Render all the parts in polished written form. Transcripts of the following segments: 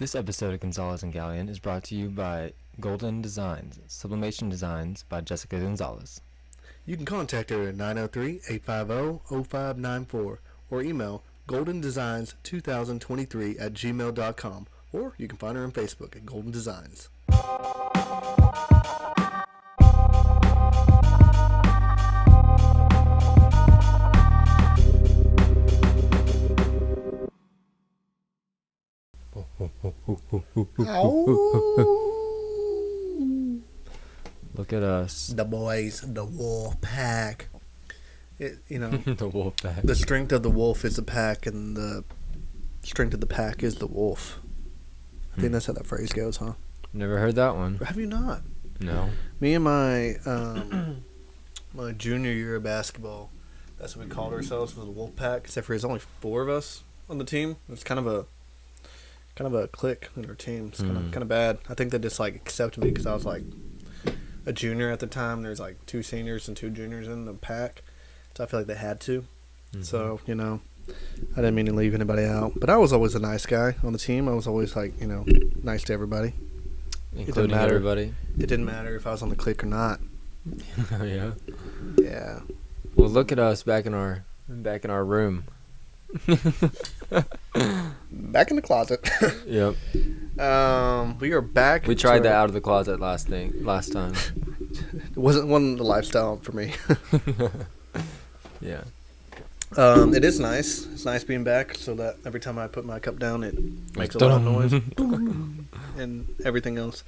This episode of Gonzalez Galyean is brought to you by Golden Designs, Sublimation Designs by Jessica Gonzalez. You can contact her at 903-850-0594 or email goldendesigns2023@gmail.com, or you can find her on Facebook at Golden Designs. Look at us. The boys, the wolf pack. The wolf pack. The strength of the wolf is the pack, and the strength of the pack is the wolf. I think that's how that phrase goes, huh? Never heard that one. Have you not? No. Me and my my junior year of basketball, that's what we called ourselves, was the wolf pack. Except for there's only 4 of us on the team. It's kind of a clique in our team. It's kind of bad. I think they just like accepted me because I was like a junior at the time. There's like 2 seniors and 2 juniors in the pack, so I feel like they had to. So I didn't mean to leave anybody out, but I was always a nice guy on the team. I was always like nice to everybody, Including everybody. It didn't matter if I was on the clique or not. Yeah. Yeah. Well, look at us back in our room. Back in the closet. Yep. We are back. We tried that out of the closet last time. It wasn't the lifestyle for me. Yeah. It is nice. It's nice being back, so that every time I put my cup down, it makes a lot of noise and everything else.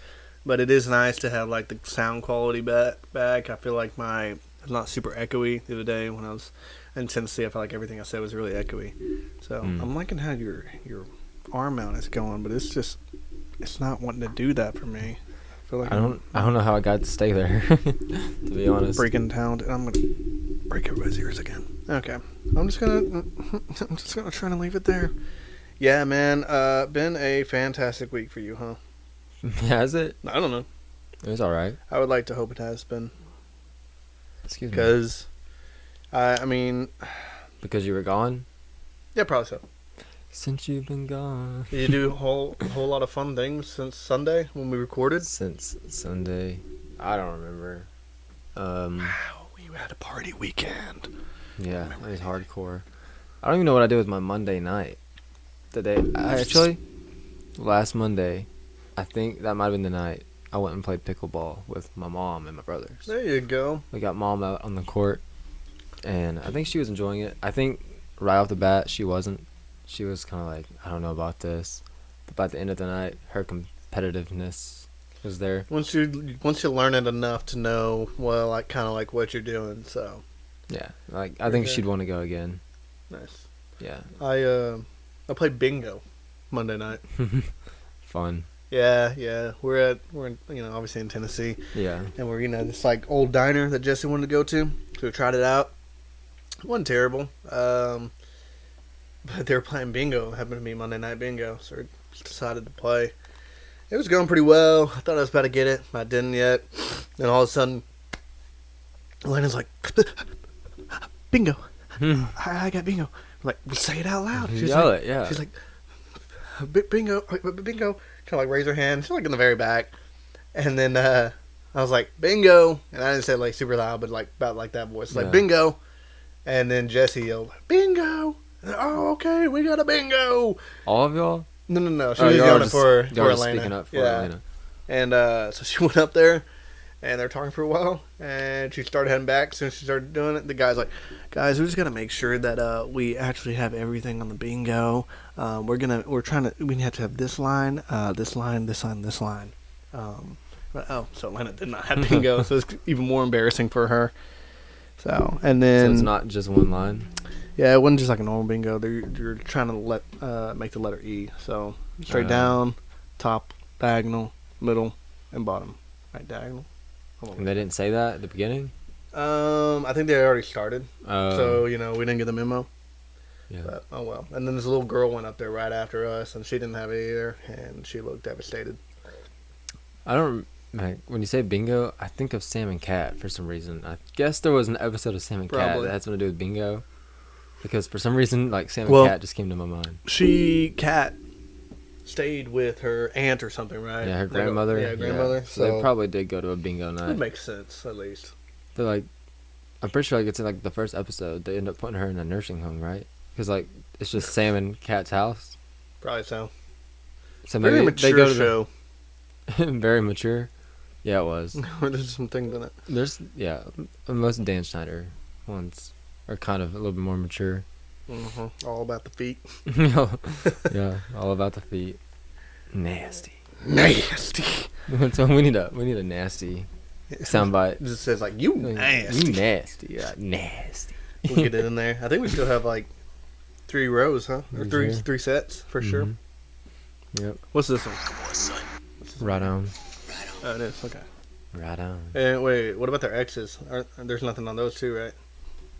But it is nice to have like the sound quality back. I feel like it's not super echoey. The other day when I was in Tennessee, I felt like everything I said was really echoey. So I'm liking how your arm mount is going, but it's not wanting to do that for me. I feel like I don't know how I got to stay there. To be honest. Breaking talented. I'm gonna break everybody's ears again. Okay. I'm just gonna try to leave it there. Yeah, man. Been a fantastic week for you, huh? Has it? I don't know. It was all right. I would like to hope it has been. Excuse me. Because, I mean... Because you were gone? Yeah, probably so. Since you've been gone. Did you do a whole lot of fun things since Sunday when we recorded? Since Sunday? I don't remember. Wow, we had a party weekend. Yeah, it was hardcore. I don't even know what I did with my Monday night. Last Monday, I think that might have been the night I went and played pickleball with my mom and my brothers. There you go. We got mom out on the court, and I think she was enjoying it. I think right off the bat, she wasn't. She was kind of like, I don't know about this. But by the end of the night, her competitiveness was there. Once you learn it enough to know, well, like kind of like what you're doing, so. Yeah, like I think she'd want to go again. Nice. Yeah. I played bingo Monday night. Fun. Yeah. We're obviously in Tennessee. Yeah. And we're this like old diner that Jesse wanted to go to. So we tried it out. It wasn't terrible. But they were playing bingo. It happened to be Monday night bingo, so we decided to play. It was going pretty well. I thought I was about to get it, but I didn't yet. Then all of a sudden, Elena's like, bingo. I got bingo. I'm like, well, say it out loud. She's Yell like, it, yeah. She's like, bingo. Kind of like raise her hand. She's like in the very back. And then I was like, bingo. And I didn't say it like super loud, but like about like that voice. Like, bingo. And then Jesse yelled, bingo. Oh, okay, we got a bingo. All of y'all? No. She was yelling for Elena. Speaking up for Elena. And so she went up there, and they're talking for a while, and she started heading back. As soon as she started doing it, the guy's like, guys, we just got to make sure that we actually have everything on the we have to have this line, this line, this line, this line. So Elena did not have bingo, so it's even more embarrassing for her. So it's not just one line? Yeah, it wasn't just like a normal bingo. You're trying to make the letter E. So straight down, top, diagonal, middle, and bottom. Right, diagonal. And they didn't say that at the beginning? I think they already started. So, we didn't get the memo. Yeah. But, oh well. And then this little girl went up there right after us, and she didn't have it either, and she looked devastated. When you say bingo, I think of Sam and Cat for some reason. I guess there was an episode of Sam and Cat that had something to do with bingo. Because for some reason, like Sam and Cat just came to my mind. Cat stayed with her aunt or something, right? Yeah, her grandmother. Yeah, grandmother. So they probably did go to a bingo night. It makes sense, at least. They're like, I'm pretty sure like it's in like the first episode. They end up putting her in a nursing home, right? Because like it's just Sam and Kat's house. Probably so. So Very maybe mature they go to show. very mature. Yeah, it was. There's some things in it. Most Dan Schneider ones are kind of a little bit more mature. All about the feet. Yeah, all about the feet. Nasty. Nasty. So we need a nasty soundbite. It just says like you nasty. You nasty. Yeah, nasty. We'll get it in there. I think we still have like 3 rows, huh? Or three sets for sure. Yep. What's this one? Right on. Oh, it is. Okay. Right on. And wait, what about their exes? There's nothing on those two, right?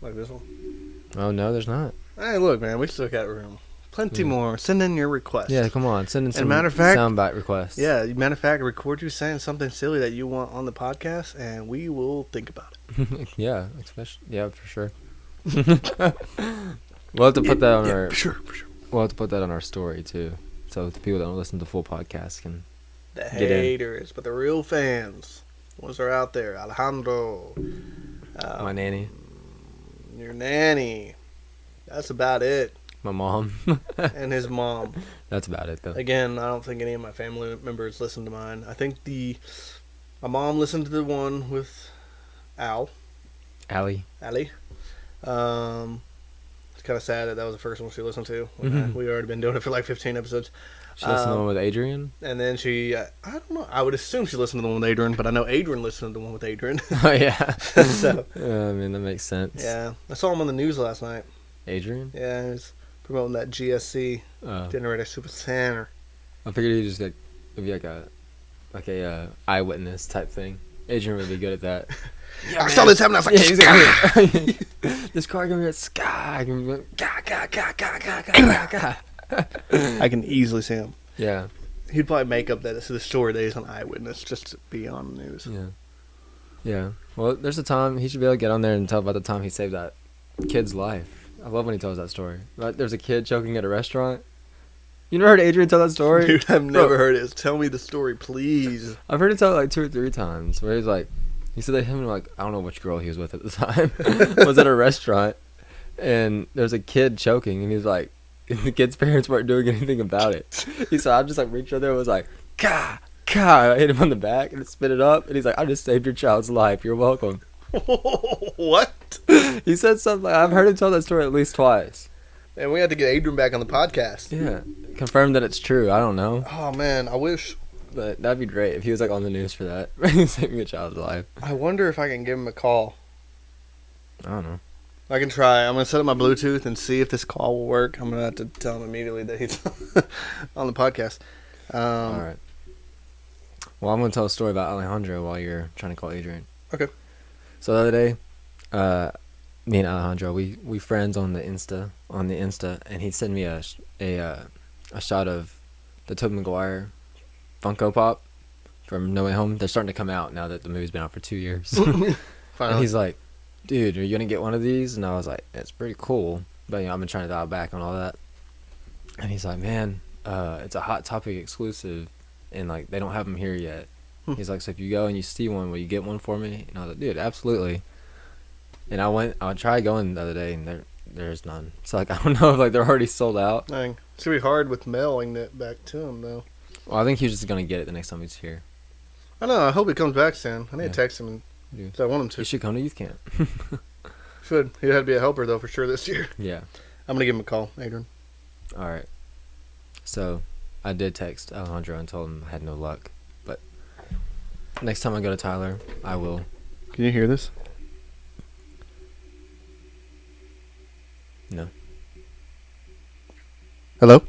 Like this one. Oh no, there's not. Hey, look, man, we still got room. Plenty more. Send in your requests. Yeah, come on, send in some matter of fact, soundbite requests. Yeah, matter of fact, record you saying something silly that you want on the podcast, and we will think about it. Yeah, for sure. We'll have to put that on our. For sure. We'll have to put that on our story too, so the people that don't listen to the full podcast can. The get haters, but the real fans, the ones that are out there. Alejandro, My nanny, your nanny. That's about it. my mom, And his mom. That's about it though. Again, I don't think any of my family members listen to mine. I think my mom listened to the one with Allie. It's kind of sad that was the first one she listened to. We already been doing it for like 15 episodes. She listened to the one with Adrian. And then she, I don't know. I would assume she listened to the one with Adrian, but I know Adrian listened to the one with Adrian. Oh yeah. So I mean that makes sense. yeah, I saw him on the news last night. Adrian. Yeah, he was promoting that GSC Oh. generator super center. I figured he'd just like it'd be like a eyewitness type thing. Adrian would be good at that. I saw this happen. I was like, he's like, this car can be at sky. Can be like, ga. I can easily see him. Yeah. He'd probably make up the story that he's an eyewitness just to be on the news. Yeah. Yeah. Well, there's a time he should be able to get on there and tell about the time he saved that kid's life. I love when he tells that story. Like, there's a kid choking at a restaurant. You never heard Adrian tell that story? Dude, I've never heard it. Tell me the story, please. I've heard it tell it like 2 or 3 times. Where he's like, he said that him and like I don't know which girl he was with at the time was at a restaurant, and there's a kid choking, and he's like, the kid's parents weren't doing anything about it. He said, I just like reached out there and was like, ka. I hit him on the back and it spit it up, and he's like, I just saved your child's life. You're welcome. What? He said something like, I've heard him tell that story at least twice. And we had to get Adrian back on the podcast. Yeah. Confirm that it's true. I don't know. Oh, man, I wish. But that'd be great if he was like on the news for that. Saving a child's life. I wonder if I can give him a call. I don't know. I can try. I'm going to set up my Bluetooth and see if this call will work. I'm going to have to tell him immediately that he's on the podcast. All right. Well, I'm going to tell a story about Alejandro while you're trying to call Adrian. Okay. So the other day, me and Alejandro, we friends on the Insta, and he'd send me a shot of the Tobey Maguire Funko Pop from No Way Home. They're starting to come out now that the movie's been out for 2 years. And he's like, dude, are you going to get one of these? And I was like, it's pretty cool. But, you know, I've been trying to dial back on all that. And he's like, man, it's a Hot Topic exclusive, and, like, they don't have them here yet. He's like, so if you go and you see one, will you get one for me? And I was like, dude, absolutely. And I tried going the other day, and there's none. So, like, I don't know if, like, they're already sold out. Dang. It's going to be hard with mailing it back to him, though. Well, I think he's just going to get it the next time he's here. I know. I hope he comes back soon. I need to text him. So I want him to. He should come to youth camp. Should. He'd have to be a helper, though, for sure this year. Yeah. I'm going to give him a call, Adrian. All right. So, I did text Alejandro and told him I had no luck. But next time I go to Tyler, I will. Can you hear this? No. Hello?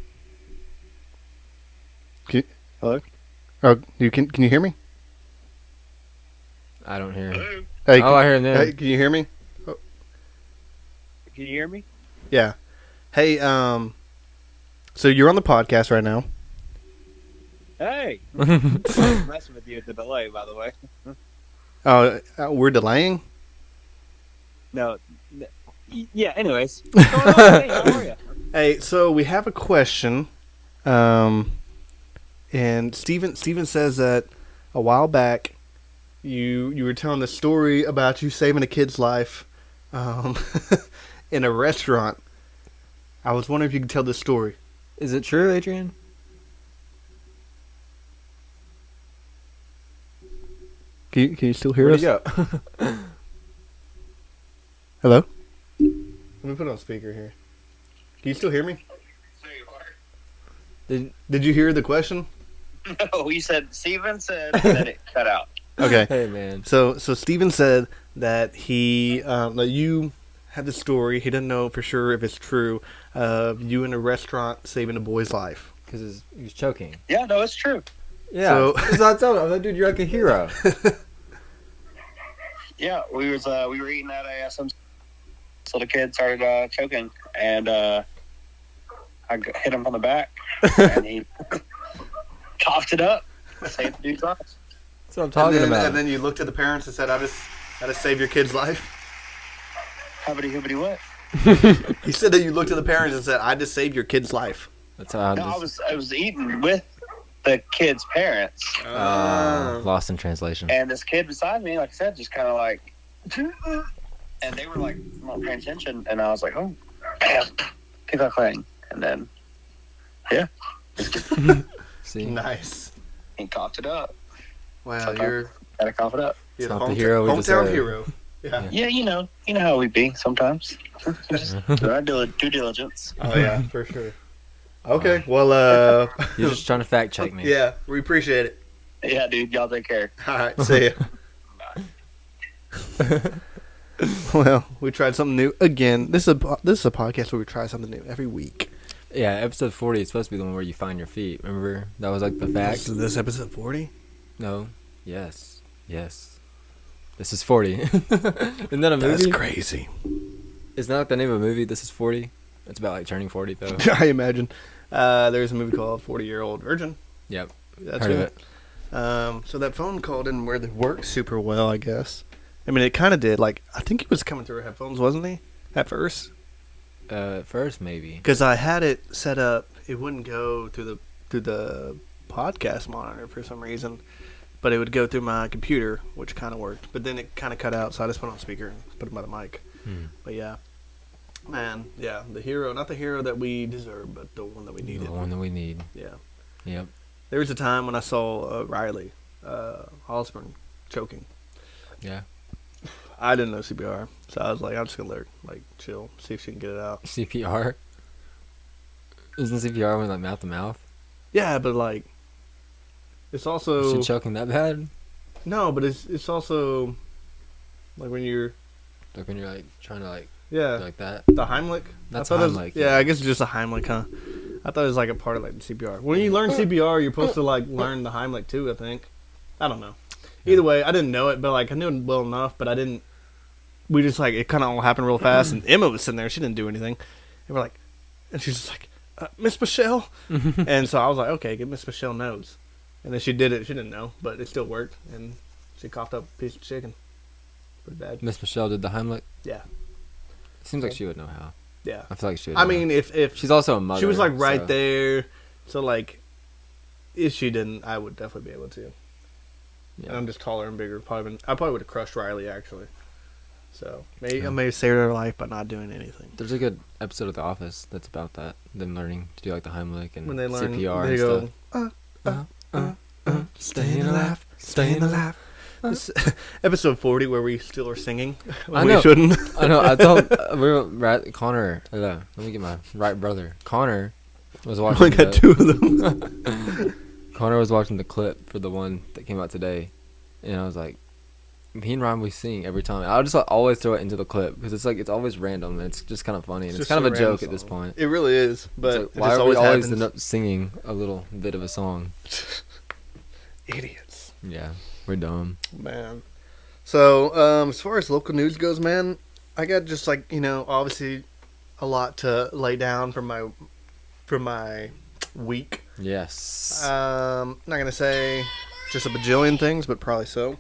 Hello? Oh, can you hear me? I don't hear him. Hello? Hey, I hear him now. Hey, can you hear me? Oh. Can you hear me? Yeah. Hey, so you're on the podcast right now. Hey! I'm messing with you at the delay, by the way. Oh, we're delaying? No. Yeah, anyways. What's going on? Hey, how are you? Hey, so we have a question. and Steven says that a while back you were telling the story about you saving a kid's life in a restaurant. I was wondering if you could tell this story. Is it true, Adrian? Can you still hear Where'd us? you go? Hello? Let me put it on speaker here. Can you still hear me? Did you hear the question? No, you said Steven said that it cut out. Okay. Hey, man. So Steven said that that you had the story. He didn't know for sure if it's true. You in a restaurant saving a boy's life. Because he was choking. Yeah, no, it's true. Yeah. So- That's what I told him. I was like, dude, you're like a hero. Yeah, we were eating at a some. So the kid started choking, and I hit him on the back, and he coughed it up. Saved the dude's life. That's what I'm talking about. And then you looked at the parents and said, "I just saved your kid's life." Hubbity hubbity what? He said that you looked at the parents and said, "I just saved your kid's life." That's how I No, I was eating with the kid's parents, lost in translation. and this kid beside me, like I said, just kind of like, and they were like not paying attention, and I was like, oh, bam, pick up clang, and then See? Nice. he coughed it up. Wow, Okay. you're Gotta cough it up. the not the hero we hometown deserve. hero. Yeah. Yeah, you know how we be sometimes. Just do our due diligence. Oh yeah, for sure. Okay, well, You're just trying to fact check me. yeah, we appreciate it. Yeah, dude, y'all take care. All right, see ya. Well, we tried something new again. This is a podcast where we try something new every week. Yeah, episode 40 is supposed to be the one where you find your feet. Remember? That was like the fact. Is this episode 40? No. Yes. This is 40. Isn't that a movie? That's crazy. Isn't that like the name of a movie? This is 40? It's about like turning 40 though. I imagine. There's a movie called 40-Year-Old Virgin. Yep. That's Heard of right. it. So that phone call didn't work super well, I guess. I mean, it kind of did. Like, I think he was coming through headphones, wasn't he? At first? At first, maybe. Because I had it set up, it wouldn't go through the podcast monitor for some reason, but it would go through my computer, which kind of worked. But then it kind of cut out, so I just put it on speaker and put it by the mic. But yeah, man, yeah, the hero, not the hero that we deserve, but the one that we needed. The one that we need. Yeah. Yep. There was a time when I saw Riley Osborne choking. Yeah. I didn't know CPR, so I was like, I'm just gonna let her like chill, see if she can get it out. CPR? Isn't CPR when like mouth to mouth? Yeah, but like, it's also Is she choking that bad? no, but it's also like when you're Like when you're like trying to like yeah do like that? the Heimlich. That's I thought it was- Heimlich, Yeah, yeah. I guess it's just a Heimlich, huh? I thought it was like a part of like the CPR. When you learn CPR, you're supposed to like learn the Heimlich too. I think. I don't know. Either way, I didn't know it, but like I knew it well enough, but I didn't. We just like it kind of all happened real fast, and Emma was sitting there. She didn't do anything, and we're like, and she's just like, Miss Michelle, and so I was like, okay, get Miss Michelle knows, and then she did it. She didn't know, but it still worked, and she coughed up a piece of chicken. Pretty bad. Miss Michelle did the Heimlich? Yeah, Seems like she would know how. yeah. I feel like she would I know. mean, if She's also a mother. she was like right so- there, so like, if she didn't, I would definitely be able to. And Yeah. I'm just taller and bigger. I probably would have crushed Riley actually. So maybe I may have saved her life by not doing anything. There's a good episode of The Office that's about that. Them learning to do like the Heimlich and When they learn, CPR they and go, stuff. staying alive, staying alive. This, episode 40 where we still are singing when I we know. shouldn't. I know. I told we were right. Connor. Let me get my right brother. Connor was I watching. only got two of them. Connor was watching the clip for the one that came out today, and I was like, me and Ryan we sing every time. I'll just like, always throw it into the clip because it's like it's always random and it's just kind of funny and it's Just kind of a a random joke at this song. point. It really is, but It's it like, why just are we always happens. end up singing a little bit of a song? Idiots, Yeah, we're dumb. man. So as far as local news goes, man, I got just like obviously a lot to lay down for my week. Yes. Not gonna say just a bajillion things, but probably so.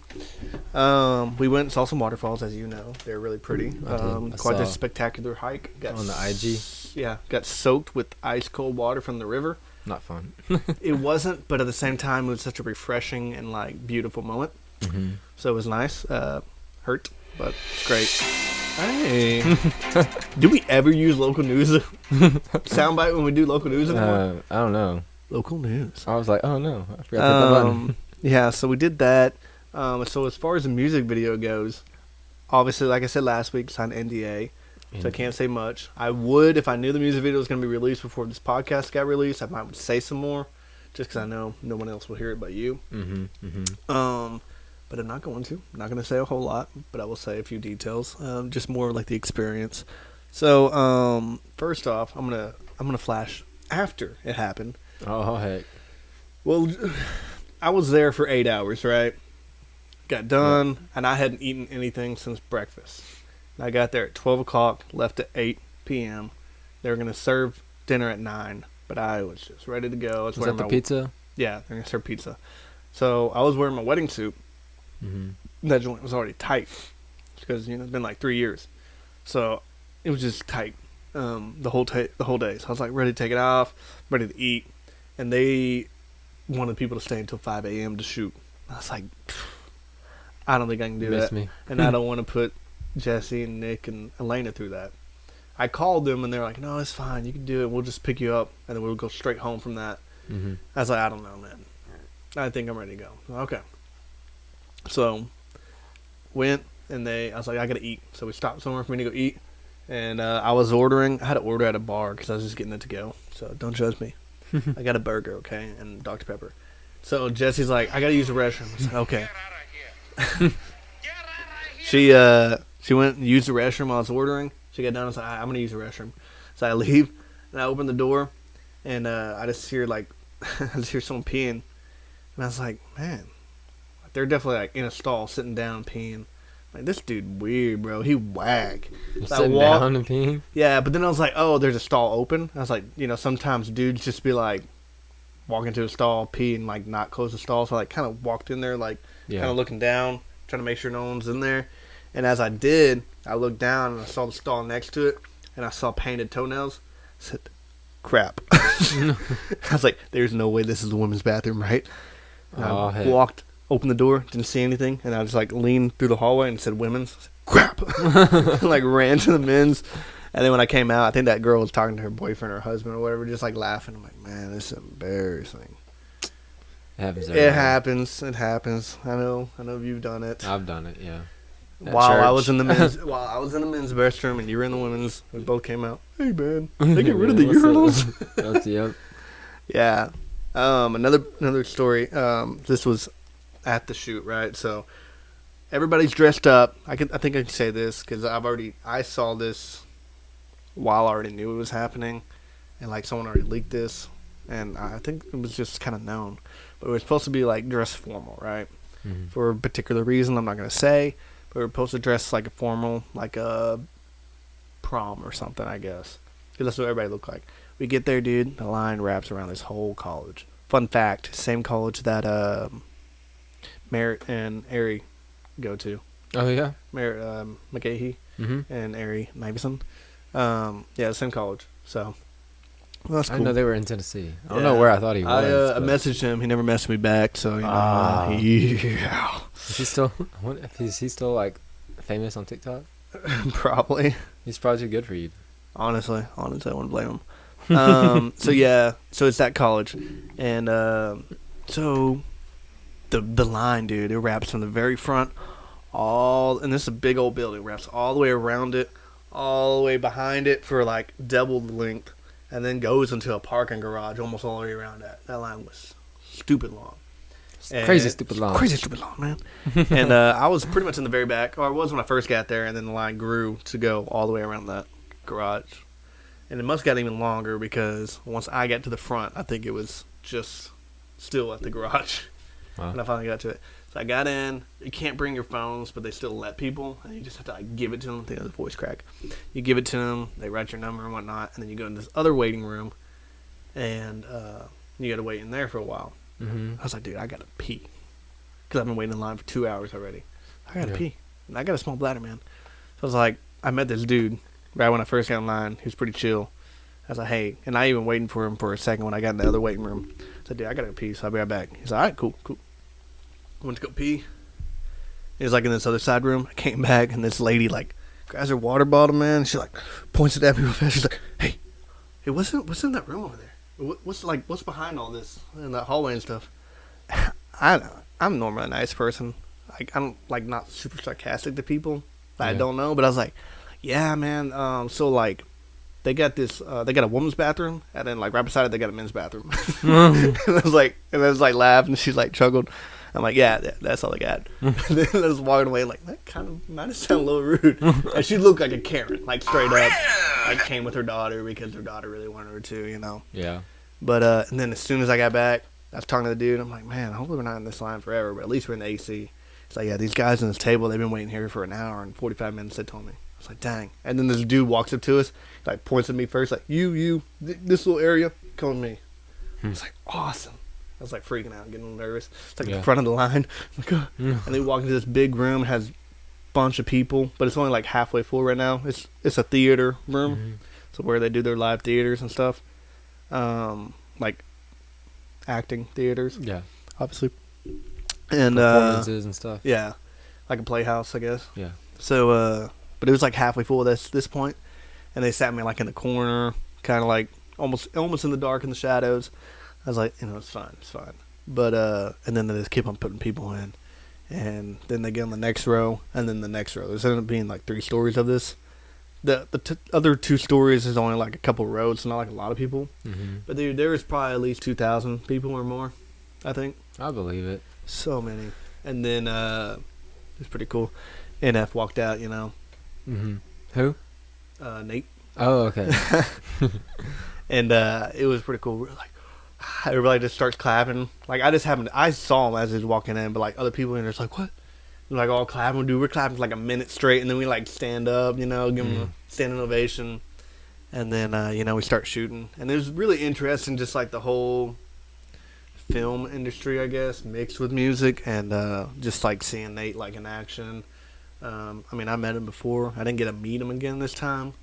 We went and saw some waterfalls, as you know. They're really pretty. I Quite a saw. spectacular hike. On the IG? Yeah, got soaked with ice cold water from the river. Not fun. It wasn't, but at the same time, it was such a refreshing and like beautiful moment. Mm-hmm. So it was nice. Hurt, but it's great. Hey, do we ever use local news soundbite when we do local news anymore? I don't know. Local news. I was like, oh no, I forgot to hit that button. Yeah, so we did that. So as far as the music video goes, obviously, like I said last week, signed NDA, so I can't say much. I would, if I knew the music video was going to be released before this podcast got released, I might say some more, just because I know no one else will hear it but you. Mm-hmm. Mm-hmm. But I'm not going to. I'm not going to say a whole lot, but I will say a few details, just more like the experience. So first off, I'm gonna flash after it happened. Oh heck. Well, I was there for 8 hours, right? Got done, and I hadn't eaten anything since breakfast. I got there at 12 o'clock, left at 8 p.m. They were going to serve dinner at 9, but I was just ready to go. Was that the pizza? Yeah, they're going to serve pizza. So I was wearing my wedding suit. Mm-hmm. That joint was already tight because, it's been like 3 years. So it was just tight the whole day. So I was like ready to take it off, ready to eat. And they wanted people to stay until 5 a.m. to shoot. I was like, I don't think I can do that. Me. And I don't want to put Jesse and Nick and Elena through that. I called them and they're like, no, it's fine. You can do it. We'll just pick you up and then we'll go straight home from that. Mm-hmm. I was like, I don't know, man. I think I'm ready to go. Okay. So went and I was like, I got to eat. So we stopped somewhere for me to go eat. And I was ordering. I had to order at a bar because I was just getting it to go. So don't judge me. I got a burger, okay, and Dr. Pepper. So Jesse's like, I got to use the restroom. I said, okay. She went and used the restroom while I was ordering. She got done and said, I'm going to use the restroom. So I leave, and I open the door, and I just hear, I just hear someone peeing. And I was like, man, they're definitely, in a stall, sitting down, peeing. Like, this dude weird, bro. He whack. So sitting down and peeing? Yeah, but then I was like, oh, there's a stall open. I was like, sometimes dudes just be walk into a stall, pee, and not close the stall. So I kind of walked in there, kind of looking down, trying to make sure no one's in there. And as I did, I looked down and I saw the stall next to it, and I saw painted toenails. I said, crap. I was like, there's no way this is the women's bathroom, right? And I walked, opened the door, didn't see anything, and I just leaned through the hallway and said women's. I said, crap. Ran to the men's. And then when I came out, I think that girl was talking to her boyfriend or husband or whatever, just laughing. I'm like, man, this is embarrassing. It happens. It happens. I know you've done it. I've done it, yeah. While I was in the men's restroom and you were in the women's, we both came out. Hey man, they get rid of the urinals. Yep. Yeah. Another story. This was at the shoot, right? So everybody's dressed up. I think I can say this because I saw this while I already knew it was happening, and someone already leaked this, and I think it was just kind of known. But we were supposed to be dressed formal, right? Mm-hmm. For a particular reason, I'm not gonna say. But we were supposed to dress like a formal, like a prom or something, I guess, because that's what everybody looked like. We get there, dude. The line wraps around this whole college. Fun fact: same college that Merritt and Ari go to. Oh yeah, Merritt McGahee and Ari Matheson. Yeah, same college. So that's cool. I know they were in Tennessee. I don't know where I thought he was. I messaged him. He never messaged me back. So yeah. Is he still? Is he still famous on TikTok? Probably. He's probably too good for you. Honestly, I wouldn't blame him. So it's that college, and so the line, dude, it wraps from the very front, and this is a big old building, it wraps all the way around it, all the way behind it for double the length, and then goes into a parking garage almost all the way around that. That line was stupid long. Crazy stupid long, man. And I was pretty much in the very back, or I was when I first got there, and then the line grew to go all the way around that garage. And it must have gotten even longer because once I got to the front, I think it was just still at the garage. Wow. When I finally got to it. So I got in. You can't bring your phones, but they still let people. And you just have to give it to them. I think that's a voice crack. You give it to them. They write your number and whatnot. And then you go in this other waiting room. And you got to wait in there for a while. Mm-hmm. I was like, dude, I got to pee. Because I've been waiting in line for 2 hours already. I got to pee. And I got a small bladder, man. So I was like, I met this dude right when I first got in line. He was pretty chill. I was like, hey, and I even waiting for him for a second when I got in the other waiting room. I said, dude, I gotta go pee, so I'll be right back. He's like, all right, cool. Went to go pee. He was like in this other side room. I came back, and this lady like grabs her water bottle, man. And she like points it at me real fast. She's like, hey, what's in that room over there? What's behind all this in that hallway and stuff? I'm normally a nice person. Like I'm like not super sarcastic to people that I don't know, but I was like, yeah, man. So like. They got this. They got a woman's bathroom, and then like right beside it, they got a men's bathroom. And I was like, laughed, and she's like chuckled. I'm like, yeah, that's all they got. And then I was walking away, like that kind of might have sounded a little rude. And she looked like a Karen, like straight up. Like came with her daughter because her daughter really wanted her to, you know. Yeah. But and then as soon as I got back, I was talking to the dude. I'm like, man, hopefully we're not in this line forever, but at least we're in the AC. It's like, yeah, these guys on this table, they've been waiting here for an hour and 45 minutes. They told me. I was like, dang. And then this dude walks up to us, like points at me first, like, this little area, come with me. It's like, awesome. I was like freaking out, getting nervous. It's like the front of the line. I'm like, oh. And they walk into this big room, it has a bunch of people, but it's only like halfway full right now. It's a theater room, so where they do their live theaters and stuff, like acting theaters. Yeah. Obviously. And performances and stuff. Yeah, like a playhouse, I guess. Yeah. So, but it was like halfway full at this point, and they sat me like in the corner, kind of like almost in the dark in the shadows. I was like, it's fine. But and then they just keep on putting people in, and then they get on the next row, and then the next row. There's ended up being like 3 stories of this. The other 2 stories is only like a couple rows, so not like a lot of people. Mm-hmm. But dude, there was probably at least 2,000 people or more, I think. I believe it. So many. And then it was pretty cool. NF walked out, Mm-hmm. Who? Nate. Oh, okay. And it was pretty cool. We were like, everybody just starts clapping. Like I saw him as he was walking in, but like other people in there's like, what? We're like all clapping, dude. We're clapping for like a minute straight, and then we like stand up, give them a standing ovation, and then we start shooting. And it was really interesting, just like the whole film industry, I guess, mixed with music, and just like seeing Nate like in action. I mean, I met him before. I didn't get to meet him again this time.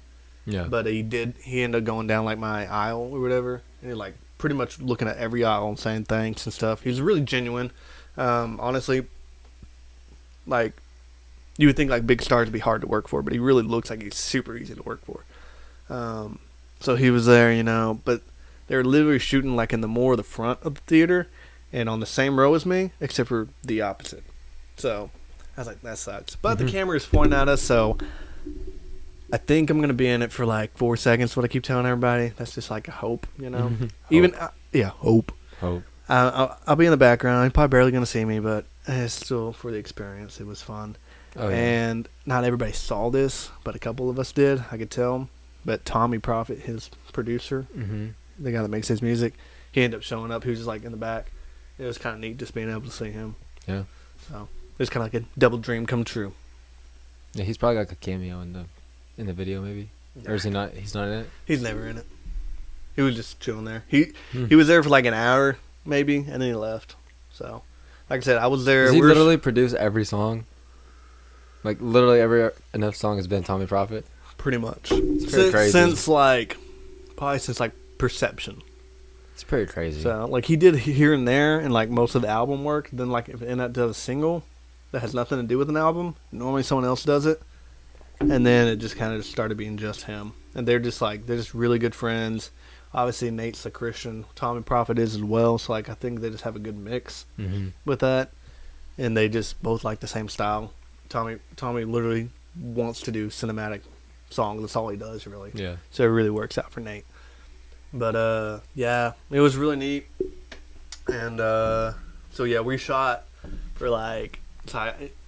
Yeah. But he ended up going down like my aisle or whatever, and he like pretty much looking at every aisle and saying thanks and stuff. He was really genuine. Honestly, like you would think like big stars would be hard to work for, but he really looks like he's super easy to work for. So he was there, but they were literally shooting like in the front of the theater and on the same row as me, except for the opposite. So I was like, that sucks. But the camera is pointing at us, so I think I'm going to be in it for like 4 seconds, what I keep telling everybody. That's just like a hope, Even, hope. Hope. I'll be in the background. You're probably barely going to see me, but it's still for the experience. It was fun. Oh, yeah. And not everybody saw this, but a couple of us did. I could tell. But Tommy Prophet, his producer, the guy that makes his music, he ended up showing up. He was just like in the back. It was kind of neat just being able to see him. Yeah. So it was kind of like a double dream come true. Yeah, he's probably like a cameo in the video, maybe. Or is he not? He's not in it. He's never in it. He was just chilling there. He was there for like an hour, maybe, and then he left. So, like I said, I was there. Does he literally produce every song? Like literally every enough song has been Tommy Prophet. Pretty much. It's pretty crazy. Since like Perception. It's pretty crazy. So like he did here and there and like most of the album work. Then like if it does a single that has nothing to do with an album, normally someone else does it. And then it just kind of started being just him. And they're just really good friends. Obviously Nate's a Christian. Tommy Prophet is as well. So like I think they just have a good mix with that. And they just both like the same style. Tommy literally wants to do cinematic songs. That's all he does really. Yeah. So it really works out for Nate. But yeah, it was really neat. And so yeah, we shot for I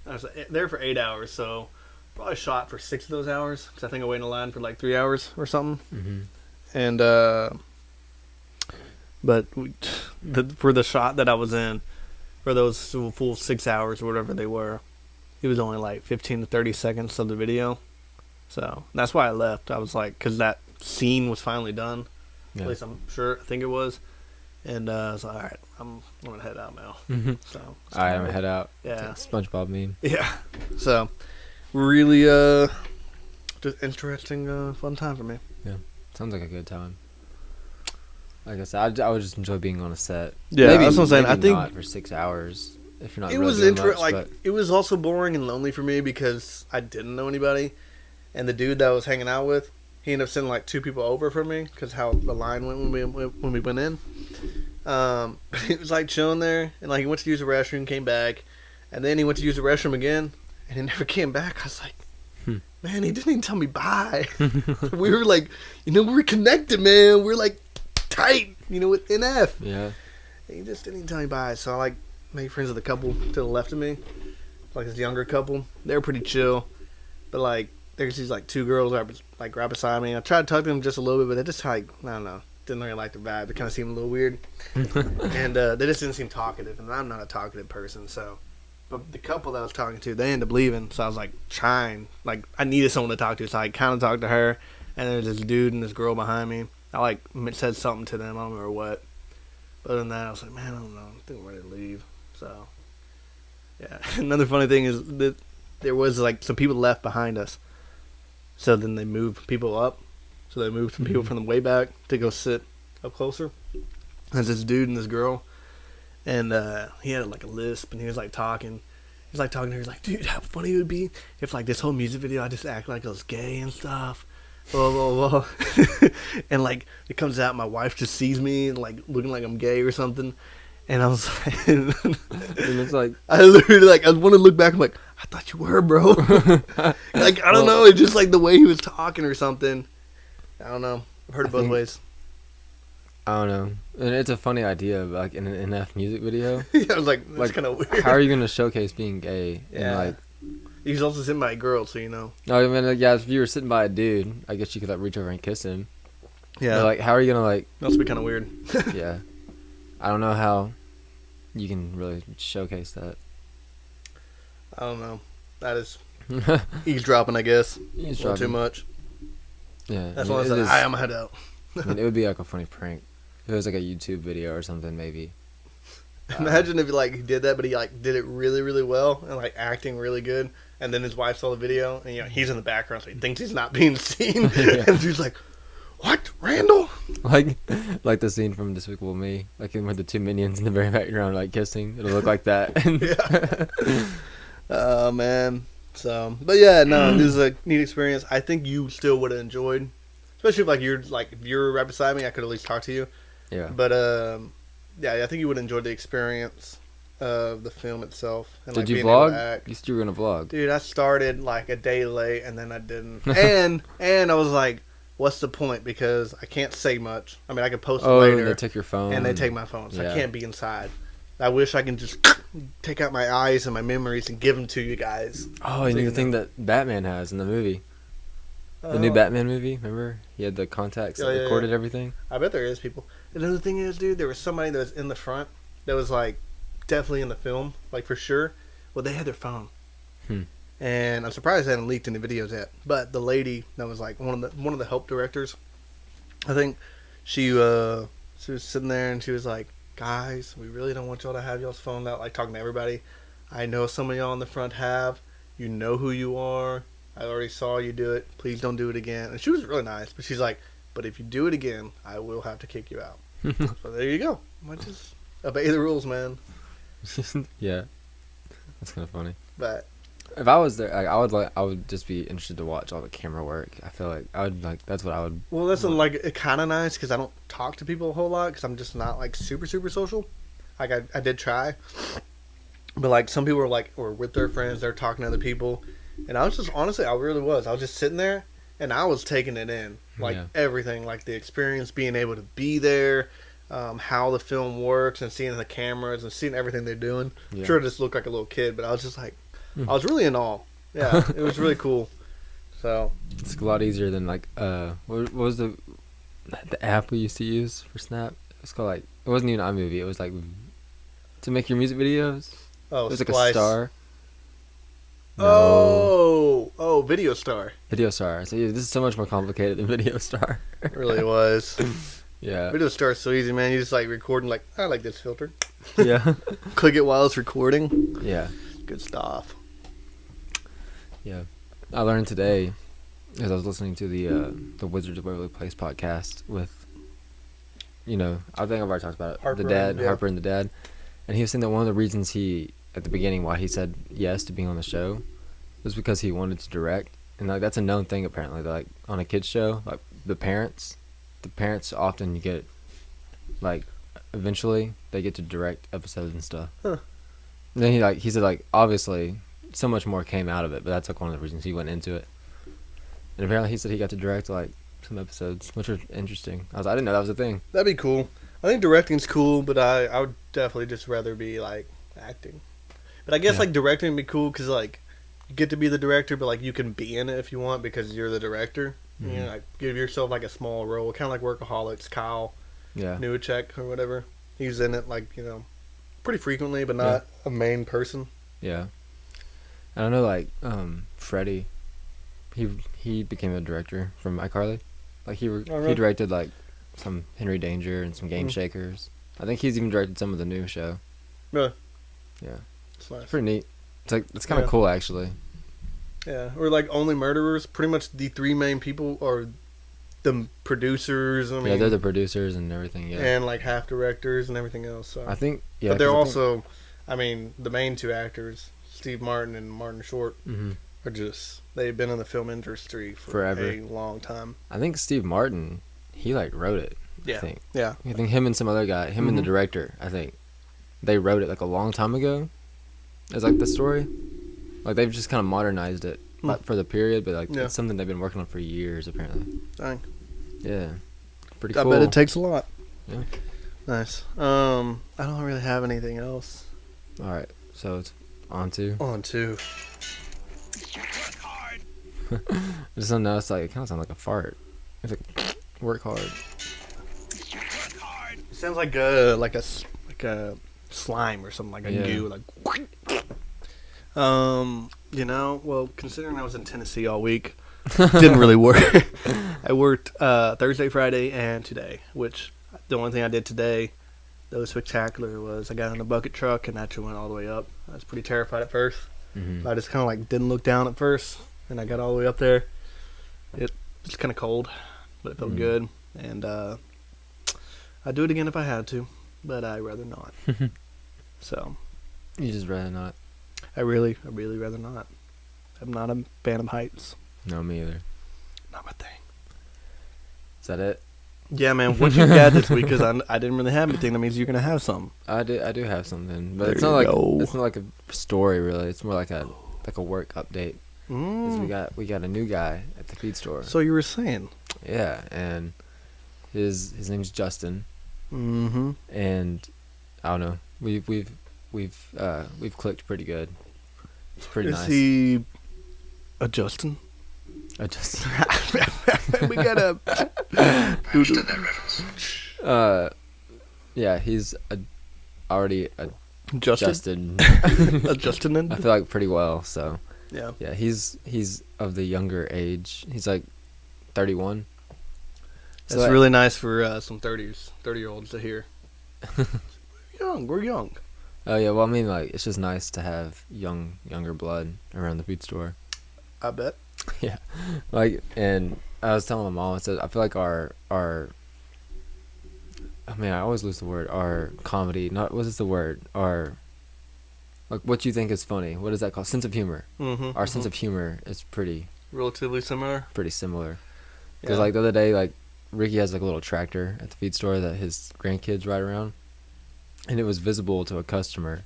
was there for 8 hours, so probably shot for 6 of those hours because I think I waited in line for like 3 hours or something. And but for the shot that I was in, for those full 6 hours or whatever they were, it was only like 15 to 30 seconds of the video. So that's why I left. I was like, because that scene was finally done. Yeah. At least I think it was. And I was like, all right, I'm going to head out now. So all right, I'm going to head out. Yeah. SpongeBob meme. Yeah. So really just interesting, fun time for me. Yeah. Sounds like a good time. Like I said, I would just enjoy being on a set. Yeah, maybe, that's what I'm saying. maybe I think not for 6 hours if you're not. it really was doing much, like but it was also boring and lonely for me because I didn't know anybody, and the dude that I was hanging out with, he ended up sending like 2 people over from me because how the line went when we went in. He was like chilling there, and like he went to use the restroom, came back, and then he went to use the restroom again, and he never came back. I was like, man, he didn't even tell me bye. We were like, we were connected, man. We're like tight, with NF. yeah. He just didn't even tell me bye. So I like made friends with a couple to the left of me, like this younger couple. They were pretty chill, but like there's these like 2 girls right beside me. I tried to talk to them just a little bit, but they just like I don't know, didn't really like the vibe. It kind of seemed a little weird, and they just didn't seem talkative. And I'm not a talkative person, so. But the couple that I was talking to, they ended up leaving. So I was like trying, like I needed someone to talk to. So I kind of talked to her, and there's this dude and this girl behind me. I like said something to them. I don't remember what. But other than that, I was like, man, I don't know. I think I'm ready to leave. So, yeah. Another funny thing is that there was like some people left behind us. So then they moved people up. So they moved some people from the way back to go sit up closer. There's this dude and this girl. And he had like a lisp, and he was like talking. He's like talking to her. He's like, dude, how funny it would be if like this whole music video I just act like I was gay and stuff. Blah, blah, blah. And like it comes out, my wife just sees me like looking like I'm gay or something. And I was like, And it's like I literally like I want to look back. I'm like, I thought you were, bro. Like I don't know. It's just like the way he was talking or something. I don't know. I've heard it both ways. I don't know, and it's a funny idea, like in an NF music video. Yeah, I was like, that's kind of weird. How are you gonna showcase being gay? Yeah. And like, he's also sitting by a girl, so No, I mean, like, yeah, if you were sitting by a dude, I guess you could like reach over and kiss him. Yeah. But, like, how are you gonna like? Must be kind of weird. Yeah, I don't know how you can really showcase that. I don't know. That is eavesdropping, I guess. Eavesdropping. A little too much. Yeah, That's why I said, I'm gonna head out. I mean, it would be like a funny prank. If it was like a YouTube video or something, maybe. Imagine if he did that, but he like did it really, really well and like acting really good, and then his wife saw the video, and he's in the background, so he thinks he's not being seen, Yeah. and she's like, "What, Randall?" Like the scene from Despicable Me, like with the 2 minions in the very background, like kissing. It'll look like that. Yeah. Oh man. So, but yeah, no, this is a neat experience. I think you still would have enjoyed, especially if you're right beside me. I could at least talk to you. Yeah. But yeah, I think you would enjoy the experience of the film itself. And, Did you being able to vlog? act. You said you were gonna vlog. Dude, I started like a day late, and then I didn't. and I was like, what's the point? Because I can't say much. I mean, I could post it later. They take your phone. And they take my phone, so Yeah. I can't be inside. I wish I can just take out my eyes and my memories and give them to you guys. Oh, and the thing that Batman has in the movie. The new Batman movie, remember? He had the contacts that recorded everything. I bet there is people. Another thing is, dude, there was somebody that was in the front that was like definitely in the film, like for sure. Well, they had their phone, and I'm surprised they hadn't leaked any videos yet. But the lady that was like one of the help directors, I think she was sitting there and she was like, "Guys, we really don't want y'all to have y'all's phone out," like talking to everybody. I know some of y'all in the front have. You know who you are. I already saw you do it. Please don't do it again. And she was really nice, but she's like, but if you do it again, I will have to kick you out. So there you go. I just obey the rules, man. Yeah, that's kind of funny. But If I was there, I would just be interested to watch all the camera work. I feel like I would like that's what I would. well, that's like kind of nice because I don't talk to people a whole lot because I'm just not like super social. Like I did try, but like some people were with their friends, they're talking to other people, and I was just honestly, I really was. I was just sitting there and I was taking it in, like everything, like the experience, being able to be there, how the film works, and seeing the cameras and seeing everything they're doing. Yeah. Sure, I just looked like a little kid, but I was just like, I was really in awe. Yeah, it was really cool. So It's a lot easier than like what was the app we used to use for Snap? It's called like it wasn't even iMovie. It was like to make your music videos. oh, It was like Splice. a star. Oh, Video Star. Video Star. So yeah, this is so much more complicated than Video Star. It really was. Yeah. Video Star is so easy, man. You just like recording, like, I like this filter. Yeah. Click it while it's recording. Yeah. Good stuff. Yeah. I learned today as I was listening to the Wizards of Waverly Place podcast with I think I've already talked about it. Harper the dad, yeah. Harper and the dad. And he was saying that one of the reasons at the beginning, why he said yes to being on the show was because he wanted to direct. And, like, that's a known thing, apparently. Like, on a kid's show, like, the parents often get, like, eventually, they get to direct episodes and stuff. Huh. And then he said, like, obviously, so much more came out of it, but that's, like, one of the reasons he went into it. And apparently he said he got to direct, like, some episodes, which was interesting. I didn't know that was a thing. That'd be cool. I think directing's cool, but I would definitely just rather be, like, acting. But I guess, like, directing would be cool because, like, you get to be the director, but, like, you can be in it if you want because you're the director. Mm-hmm. Like, give yourself, like, a small role. Kind of like Workaholics, Kyle Newacek or whatever. He's in it, like, pretty frequently, but not a main person. Yeah. I don't know, like, Freddie, he became a director from iCarly. Like, he directed, like, some Henry Danger and some Game Shakers. I think he's even directed some of the new show. Really? Yeah. It's nice. Pretty neat. It's kind of cool, actually. Yeah. Or, like, Only Murderers, pretty much the three main people are the producers. I mean, Yeah, they're the producers and everything, yeah. And, like, half directors and everything else. So. I think, yeah. But they're also, the main two actors, Steve Martin and Martin Short, are just, they've been in the film industry for forever. A long time. I think Steve Martin, he, like, wrote it. Yeah. I think. Yeah. I think him and some other guy, and the director, I think, they wrote it, like, a long time ago. As, like, the story. Like, they've just kind of modernized it. Not for the period, but, like, it's something they've been working on for years, apparently. Dang. Yeah. Pretty I cool. bet it takes a lot. Yeah. Nice. I don't really have anything else. All right. So it's on to. I just don't know. It's like, it kind of sounds like a fart. It's like, work hard. It sounds like a slime or something, like a goo, like. Well, considering I was in Tennessee all week, didn't really work. I worked Thursday, Friday, and today, which the only thing I did today that was spectacular was I got in a bucket truck and actually went all the way up. I was pretty terrified at first. I just kind of, like, didn't look down at first, and I got all the way up there. It was kind of cold, but it felt good, and I'd do it again if I had to, but I'd rather not. So. You just rather not? I really rather not. I'm not a fan of heights. No, me either. Not my thing. Is that it? Yeah, man. What you got this week? Because I didn't really have anything. That means you're gonna have some. I do have something, but There it's you not go. like a story really. It's more like a work update. 'Cause we got a new guy at the feed store. So you were saying? Yeah, and his name's Justin. Mm-hmm. And I don't know. We've clicked pretty good. It's pretty nice. Is he a Justin? Justin. We got a. Understood that reference. Yeah, he's already a Justin. Justin. A Justin. I feel like pretty well. So Yeah. He's of the younger age. He's like 31. That's So really nice for some 30-year-olds to hear. We're young. Oh yeah, well I mean like it's just nice to have younger blood around the food store. I bet. Yeah, like, and I was telling my mom, I said I feel like our I mean I always lose the word, our comedy, not what is the word, our, like, what you think is funny, what is that called, sense of humor. Our sense of humor is Relatively similar. pretty similar. Because like the other day, like Ricky has like a little tractor at the feed store that his grandkids ride around, and it was visible to a customer,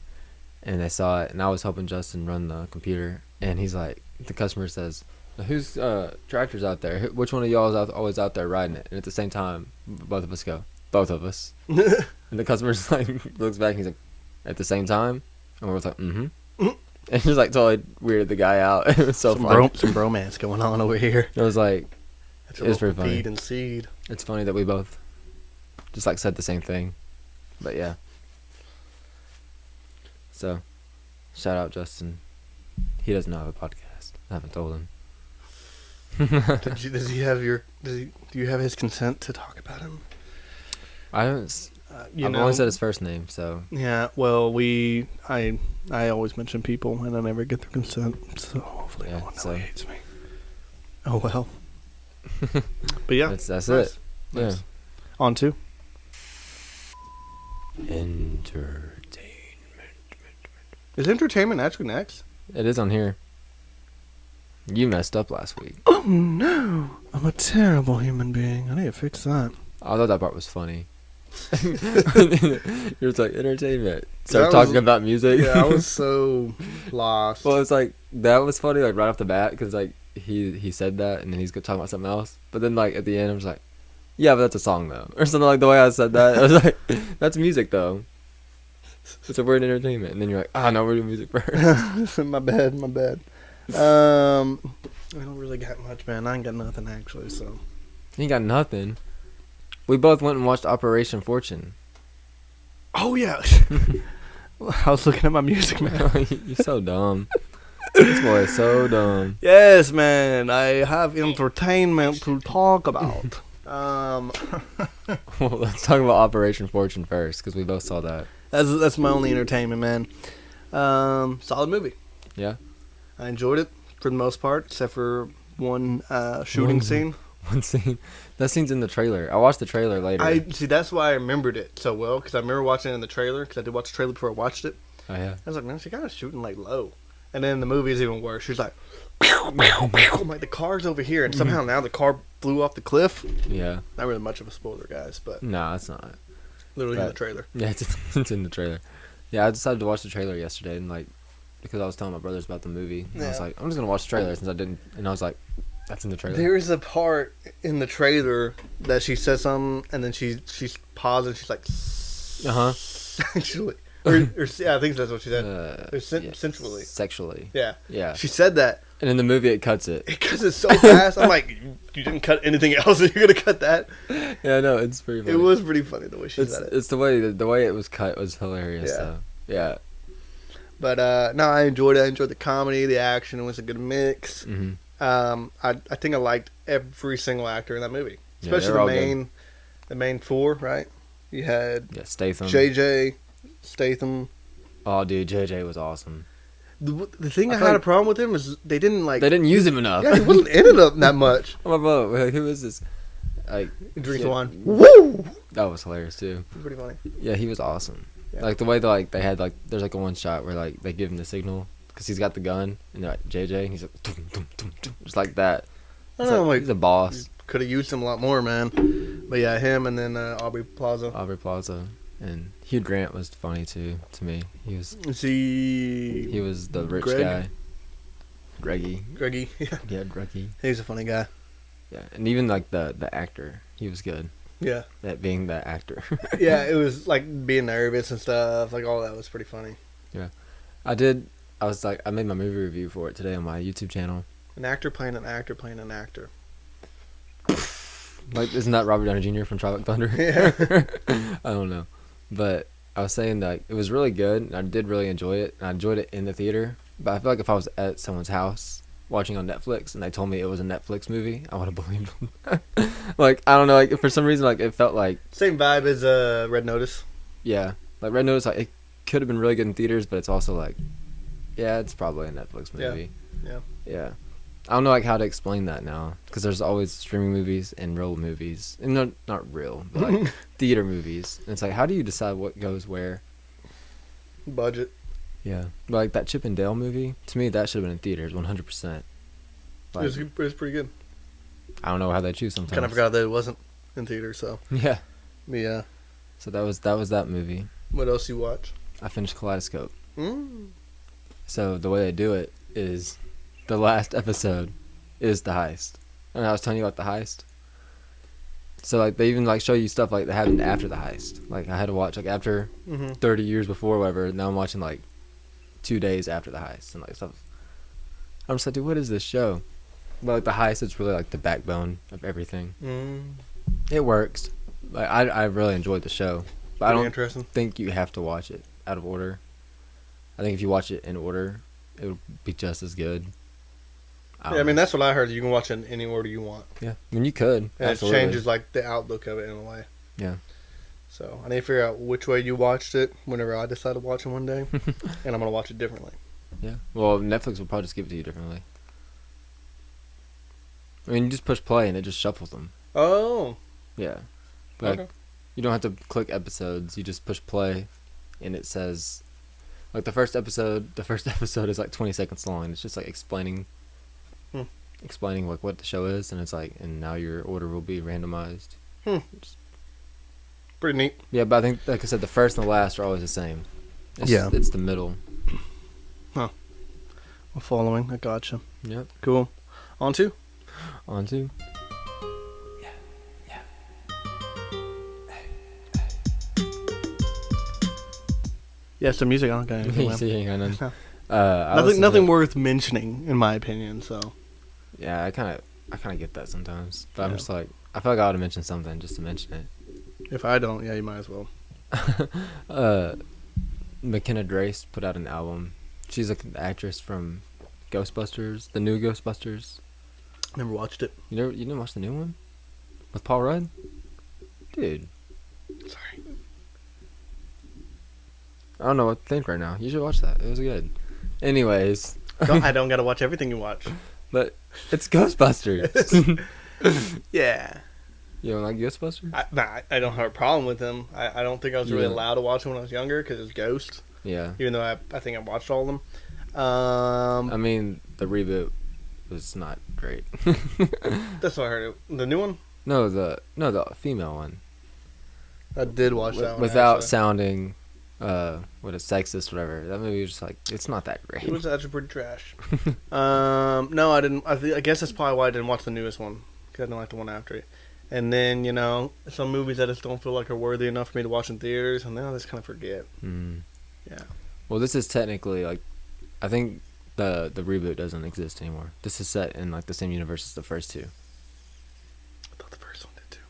and they saw it, and I was helping Justin run the computer, and he's like, the customer says, "Whose tractor's out there? Which one of y'all is always out there riding it?" And at the same time, both of us go, "Both of us." And the customer's like looks back and he's like, "At the same time?" And we're both like, "Mm-hmm." And just like totally weirded the guy out. It was so funny. Some bromance going on over here. It was like, That's it was pretty funny. Feed and seed. It's funny that we both just like said the same thing. But yeah. So, shout out Justin. He doesn't know I have a podcast. I haven't told him. Do you have his consent to talk about him? I haven't. I've only said his first name, so. Yeah, well, I always mention people and I never get their consent, so hopefully no one hates me. Oh well. But yeah, That's nice. it. Nice. Yeah. On to. Entertainment. Is entertainment actually next? It is on here. You messed up last week. Oh no! I'm a terrible human being. I need to fix that. I thought that part was funny. You're just like entertainment. Start That talking was- about music. Yeah, I was so lost. Well, it's like that was funny, like right off the bat, because like he said that, and then he's talking about something else. But then like at the end, I was like, yeah, but that's a song though, or something like the way I said that. I was like, that's music though. It's a word in entertainment, and then you're like, no, we're doing music first. my bad. I don't really got much, man. I ain't got nothing actually. So You got nothing. We both went and watched Operation Fortune. oh yeah, I was looking at my music, man. You're so dumb. This boy is so dumb. Yes, man. I have entertainment to talk about. Well, let's talk about Operation Fortune first, because we both saw that. That's my only entertainment, man. Solid movie. Yeah. I enjoyed it for the most part, except for one shooting One- scene. One scene. That scene's in the trailer. I watched the trailer later. I see. That's why I remembered it so well, because I remember watching it in the trailer. Because I did watch the trailer before I watched it. Oh yeah. I was like, man, she kind of shooting like low. And then the movie is even worse. She's like, I'm like, the car's over here, and somehow now the car flew off the cliff. Yeah. Not really much of a spoiler, guys, but No, it's not. literally in the But- trailer. Yeah, it's in the trailer. Yeah, I decided to watch the trailer yesterday, and like, because I was telling my brothers about the movie, and I was Yeah. like, I'm just gonna watch the trailer since I didn't, and I was like, that's in the trailer. There's a part in the trailer that she says something, and then she's pausing. She's like, sexually, yeah, I think that's what she said. Or sensually. Sexually. Yeah, Yeah. she said that And in the movie, it cuts it. because it's so fast. I'm like, you didn't cut anything else, and you're gonna cut that. Yeah, no, it's pretty funny. It was pretty funny the way she It's said it. it's the way it was cut was hilarious. Yeah. Though. Yeah. But no, I enjoyed it. I enjoyed the comedy, the action. It was a good mix. Mm-hmm. I think I liked every single actor in that movie, Yeah, especially they're all the main four. Right? You had Yeah, Statham. JJ, Statham. Oh, dude, JJ was awesome. The thing I, I had thought- a problem with him is they didn't like. They didn't use him enough. Yeah, he wasn't in it up that much. Oh my brother, who is this? Like, Drink yeah, one. Woo! that was hilarious too. Pretty funny. Yeah, he was awesome. Yeah. Like the way they had like there's like a one shot where like they give him the signal because he's got the gun and they're like JJ and he's like dum, dum, dum, dum, just like that. I It's don't know, like, like he's a boss. could have used him a lot more, man. But yeah, him and then Aubrey Plaza. Aubrey Plaza and Hugh Grant was funny too to me. He See, was the rich Greg? guy. Greggy. Greggy. Yeah, Yeah, Greggy. he's a funny guy. Yeah, and even like the actor, he was good Yeah, at being the actor. yeah. It was like being nervous and stuff. Like all that was pretty funny. I made my movie review for it today on my YouTube channel. An actor playing an actor playing an actor. Like, isn't that Robert Downey Jr. from Tropic Thunder? Yeah. I don't know, but I was saying that it was really good. And I did really enjoy it. And I enjoyed it in the theater. But I feel like if I was at someone's house watching on Netflix and they told me it was a Netflix movie, I would have believed them. Like, I don't know. Like, for some reason, like it felt like Same vibe as Red Notice. yeah, like Red Notice. Like it could have been really good in theaters, but it's also like yeah, it's probably a Netflix Yeah. movie. Yeah. Yeah. I don't know like how to explain that now because there's always streaming movies and real movies, and not real, but like theater movies. And it's like, how do you decide what goes where? Budget. Yeah, but like that Chip and Dale movie, to me that should have been in theaters, 100%. It was pretty good. I don't know how they choose sometimes. Kind of forgot that it wasn't in theater. So Yeah. yeah. So that was that movie. What else you watch? I finished Kaleidoscope. Mm. So the way they do it is, the last episode is the heist. And I was telling you about the heist. So like they even like show you stuff like that happened after the heist. Like I had to watch like after Mm-hmm. 30 years before, whatever. Now I'm watching like 2 days after the heist and like stuff. I'm just like, dude, what is this show? But like the heist, it's really like the backbone of everything. Mm. It works. Like I really enjoyed the show, but I Pretty don't interesting. think you have to watch it out of order. I think if you watch it in order, it would be just as good. Yeah, I mean that's what I heard. You can watch it in any order you want. yeah. I mean, you could. And Absolutely. it changes like the outlook of it in a way. Yeah. So I need to figure out which way you watched it whenever I decide to watch it one day, and I'm gonna watch it differently. Yeah. Well, Netflix will probably just give it to you differently. I mean, you just push play and it just shuffles them. Oh, Yeah. But okay. You don't have to click episodes. You just push play, and it says, like the first episode. The first episode is like 20 seconds long. It's just like explaining like what the show is, and it's like, and now your order will be randomized. Pretty neat. Yeah, but I think, like I said, the first and the last are always the same. It's the middle. I'm following. I gotcha. Yep. Cool. On to? Yeah, some music. I don't got anything. You ain't got none. Nothing worth mentioning, in my opinion. So. Yeah, I kind of get that sometimes, but I'm just like, I feel like I ought to mention something just to mention it. If I don't, yeah, you might as well. McKenna Grace put out an album. She's like an actress from Ghostbusters, the new Ghostbusters. Never watched it. You didn't watch the new one with Paul Rudd, dude. Sorry. I don't know what to think right now. You should watch that. It was good. Anyways, I don't gotta watch everything you watch. But it's Ghostbusters. Yeah. You don't like Ghostbusters? I don't have a problem with them. I don't think I was really Yeah. allowed to watch them when I was younger because it was Ghost. Yeah. Even though I think I watched all of them. I mean, the reboot was not great. That's what I heard. The new one? No, the female one. I did watch that one. Without actually. sounding, what is sexist, whatever. That movie was just like, it's not that great. It was actually pretty trash. No, I didn't. I guess that's probably why I didn't watch the newest one. Because I didn't like the one after it. And then, some movies I just don't feel like are worthy enough for me to watch in theaters. And then I just kind of forget. Yeah. Well, this is technically, like, I think the reboot doesn't exist anymore. This is set in, like, the same universe as the first two. I thought the first one did too.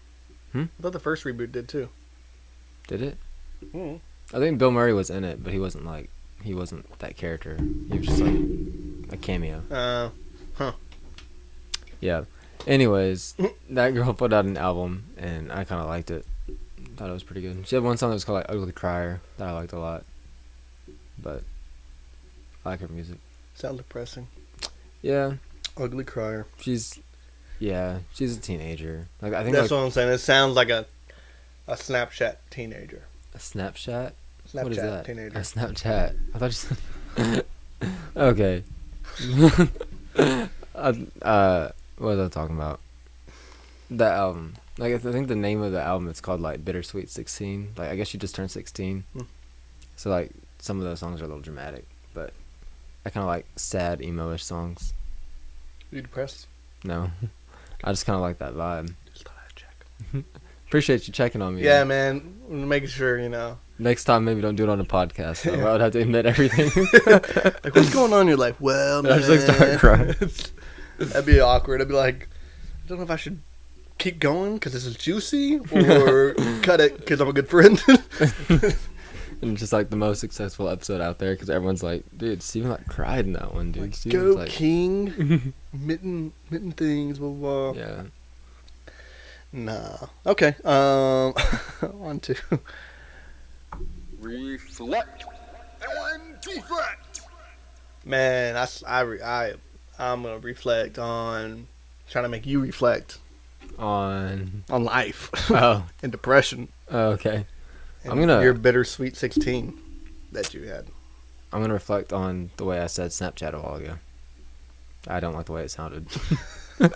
Hmm? I thought the first reboot did too. Did it? Mm. I think Bill Murray was in it, but he wasn't that character. He was just like a cameo. Yeah. Anyways, that girl put out an album, and I kind of liked it. Thought it was pretty good. She had one song that was called like "Ugly Crier" that I liked a lot. But I like her music. Sounds depressing. Yeah. Ugly Crier. She's a teenager. Like I think That's like what I'm saying. It sounds like a Snapchat teenager. a Snapchat. Snapchat What is that? teenager. A Snapchat. I thought you said. Okay. What was I talking about? That album. Like I think the name of the album is called like Bittersweet 16. Like I guess she just turned 16. So like some of those songs are a little dramatic, but I kind of like sad emo-ish songs. You depressed? No, I just kind of like that vibe. Just thought I'd check. Appreciate you checking on me. Yeah, man. Making sure, Next time, maybe don't do it on the podcast. So I would have to admit everything. Like, what's going on? You're like, well, I man. just like start crying. That'd be awkward. I'd be like, I don't know if I should keep going because this is juicy or cut it because I'm a good friend. And just like the most successful episode out there because everyone's like, dude, Steven like cried in that one, dude. Like, Steven's go like, king, mitten things, blah blah. yeah. Nah. Okay. On to reflect and deflect. man. I'm gonna reflect on trying to make you reflect On on life oh and depression. okay. And I'm gonna- your bittersweet 16 that you had. I'm gonna reflect on the way I said Snapchat a while ago. I don't like the way it sounded. What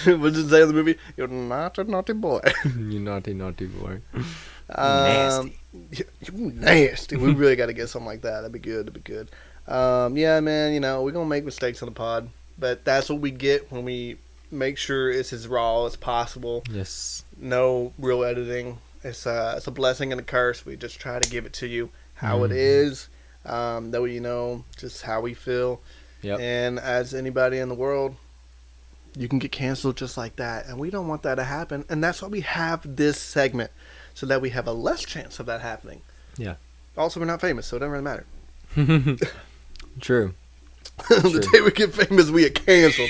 did it say in the movie? You're not a naughty boy. You naughty boy. Nasty. You nasty. We really got to get something like that. That'd be good. Yeah, man, we're going to make mistakes on the pod. But that's what we get when we make sure it's as raw as possible. Yes. No real editing. It's a blessing and a curse. We just try to give it to you how it is. That way you know just how we feel. Yep. And as anybody in the world, you can get canceled just like that. And we don't want that to happen. And that's why we have this segment. So that we have a less chance of that happening. Yeah. Also, we're not famous, so it doesn't really matter. True. The day we get famous, we get canceled.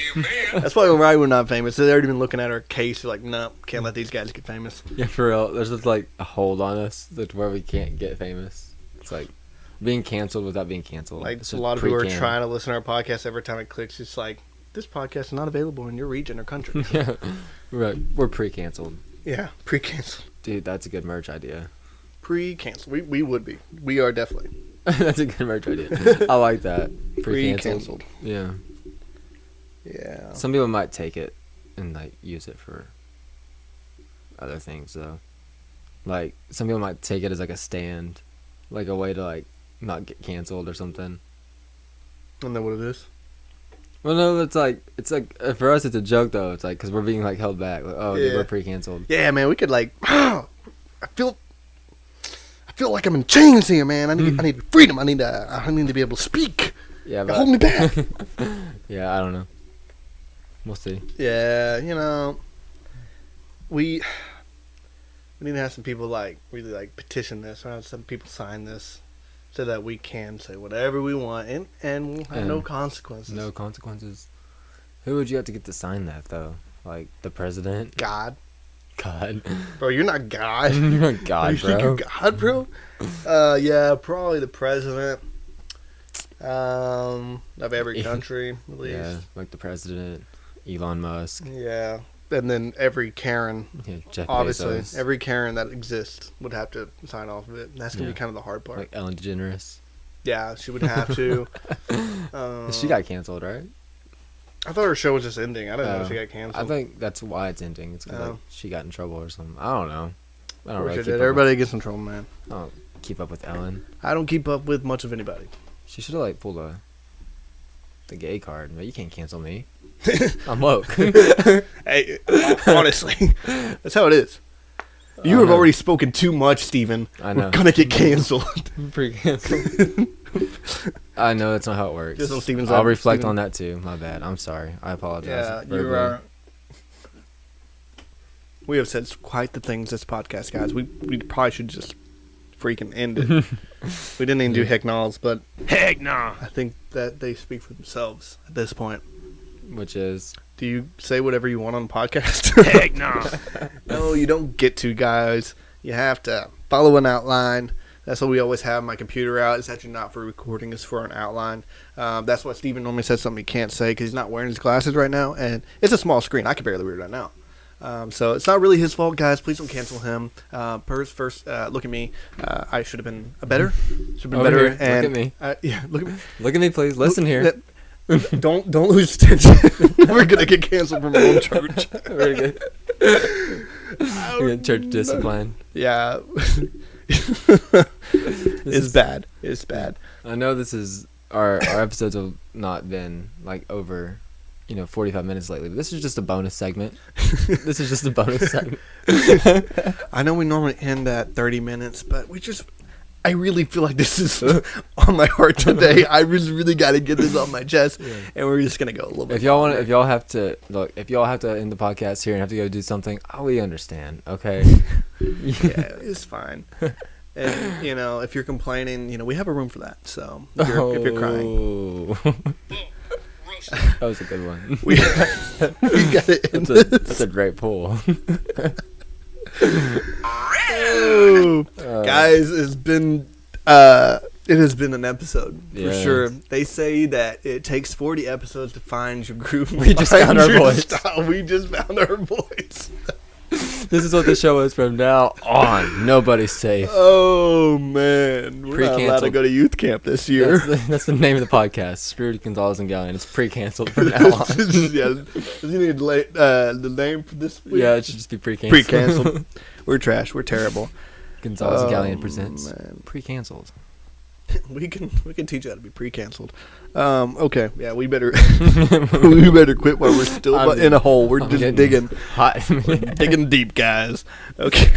That's why we're not famous. They've already been looking at our case. They're like, no, can't let these guys get famous. Yeah, for real. There's just like a hold on us that's where we can't get famous. It's like being canceled without being canceled. Like, It's a just lot of people are pre-canned. trying to listen to our podcast. Every time it clicks, it's like, this podcast is not available in your region or country. Yeah. We're pre-canceled. Yeah, pre-canceled. Dude, that's a good merch idea. Pre-canceled. We would be. We are definitely That's a good merch idea. I like that. pre-canceled. Yeah. Yeah. Some people might take it and like use it for other things though. Like some people might take it as like a stand, like a way to like not get canceled or something. Isn't that what it is? Well, no, it's like for us it's a joke though. It's like because we're being like held back. Like, oh, dude, Yeah. we're pre-canceled. Yeah, man. We could like. I feel like I'm in chains here, man. I need freedom. I need to be able to speak. Yeah, Hold me back. Yeah, I don't know. We'll see. Yeah, you know, we need to have some people like really like petition this, or have some people sign this, so that we can say whatever we want and we'll have no And consequences. No consequences. Who would you have to get to sign that though? Like the president? God, God. bro, you're not God. You're not God, you think bro. you're God, bro? Yeah, probably the president. Of every country, at least. Yeah, like the president, Elon Musk, Yeah, and then every Karen. yeah, Jeff Obviously, Bezos, every Karen that exists would have to sign off of it. That's gonna Yeah. be kind of the hard part. like Ellen DeGeneres. Yeah, she would have to. She got canceled, right? I thought her show was just ending. I didn't know Oh. she got canceled. I think that's why it's ending. It's because Oh. like she got in trouble or something. I don't know. I don't Wish really I keep did. up Everybody gets in trouble, man. With, I don't keep up with Ellen. I don't keep up with much of anybody. She should have like pulled the gay card. But you can't cancel me. I'm woke. Hey, honestly, that's how it is. You I have know. already spoken too much, Steven. I know. We're gonna get canceled. Pre-canceled. I know that's not how it works. Just on Steven's I'll side, reflect Steven. on that too. My bad. I'm sorry. I apologize. Yeah, you verbally. are. We have said quite the things this podcast, guys. We probably should just freaking end it. We didn't even do heck no's, but Heck nah. I think that they speak for themselves at this point. Which is Do you say whatever you want on the podcast? Heck nah. No, you don't get to, guys. You have to follow an outline. That's what we always have my computer out. It's actually not for recording. It's for an outline. That's why Steven normally says something he can't say because he's not wearing his glasses right now. And it's a small screen. I can barely read it right now. So it's not really his fault, guys. Please don't cancel him. First, look at me. I should have been better. Should have been Over better. here. Look And, at me. Yeah, look at me. Look at me, please. Listen here. Don't lose attention. We're gonna get canceled from our own church. We're good. We're good. Church discipline. Yeah. It's bad. It's bad. I know this is our episodes have not been like over 45 minutes lately, but this is just a bonus segment. This is just a bonus segment. I know we normally end at 30 minutes, but I really feel like this is on my heart today. I really got to get this off my chest, and we're just gonna go a little bit. If y'all have to end the podcast here and have to go do something, we understand. Okay. Yeah, it's fine. And if you're complaining, we have a room for that. So if you're crying, Oh. That was a good one. we got to end That's a great pull. Oh, guys, it has been an episode for Yeah. sure. They say that it takes 40 episodes to find your groove. We just found our voice. Style. We just found our voice. This is what the show is from now on. Nobody's safe. Oh man, we're not allowed to Pre-canceled. go to youth camp this year. That's the name of the podcast. Screwed Gonzalez and Galyean. It's pre-canceled from now on. Yeah, does he need the name for this week? Yeah, it should just be pre-canceled. Pre-canceled. We're trash. We're terrible. Gonzalez and Oh, Galyean presents man. pre-canceled. We can teach you how to be pre-canceled. Okay, yeah, we better we better quit while we're still I'm- in a hole. We're I'm just getting digging hot. digging deep, guys. Okay.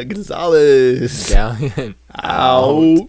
Gonzalez. Galyean. Out.